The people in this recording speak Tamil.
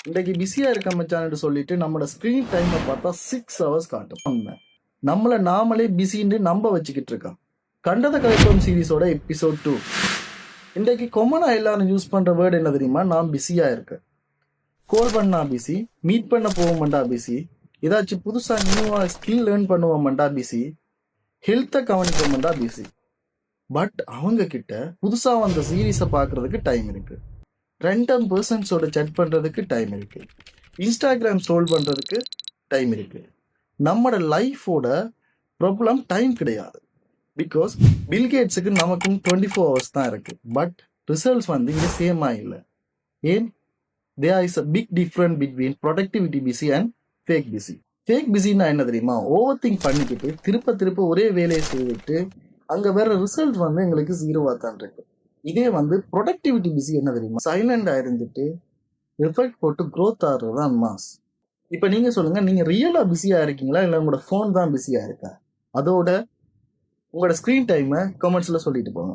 இன்றைக்கு பிஸியா இருக்க மச்சான்னு சொல்லிட்டு நம்மளோட ஸ்கிரீன் டைமை பார்த்தா 6 hours காட்டும். உண்மை. நம்மளை நாமளே பிஸின்னு நம்ப வச்சுக்கிட்டு இருக்கோம். கண்டத கலைப்போம் சீரீஸோட எபிசோட் 2. இன்றைக்கு கொமனா எல்லாரும் யூஸ் பண்ற வேர்டு என்ன தெரியுமா? நான் பிஸியா இருக்கேன். கால் பண்ணா பிஸி, மீட் பண்ண போவோம்டா பிஸி, ஏதாச்சும் புதுசா நியூவா ஸ்கில் லேர்ன் பண்ணுவோம்டா பிஸி, ஹெல்த்தை கவனிப்போம்டா பிஸி. பட் அவங்க கிட்ட புதுசா வந்த சீரீஸை பார்க்கறதுக்கு டைம் இருக்கு, ரெண்டம் பர்சன்ஸோட செட் பண்றதுக்கு டைம் இருக்கு, இன்ஸ்டாகிராம் ஸ்க்ரோல் பண்றதுக்கு டைம் இருக்கு. நம்மளோட லைஃபோட ப்ராப்ளம் டைம் கிடையாது. பிகாஸ் பில்கேட்ஸுக்கு நமக்கும் 24 hours தான் இருக்கு. பட் ரிசல்ட்ஸ் வந்து இங்கே சேமா இல்லை. ஏன்? There is a big different between productivity busy and fake busy. Fake பிஸின்னா என்ன தெரியுமா? ஓவர் திங்க் பண்ணிக்கிட்டு திருப்ப திருப்ப ஒரே வேலையை செய்துட்டு அங்கே வேற ரிசல்ட் வந்து எங்களுக்கு 0 தான் இருக்கு. இதே வந்து ப்ரொடக்டிவிட்டி பிஸி என்ன தெரியுமா? சைலண்டாக இருந்துட்டு எஃபெக்ட் போட்டு க்ரோத் ஆடுறது தான் மாஸ். இப்போ நீங்கள் சொல்லுங்கள், நீங்கள் ரியலாக பிஸியாக இருக்கீங்களா இல்லை உங்களோட ஃபோன் தான் பிஸியாக இருக்கா? அதோட உங்களோட ஸ்க்ரீன் டைமை கமெண்ட்ஸில் சொல்லிட்டு போங்க.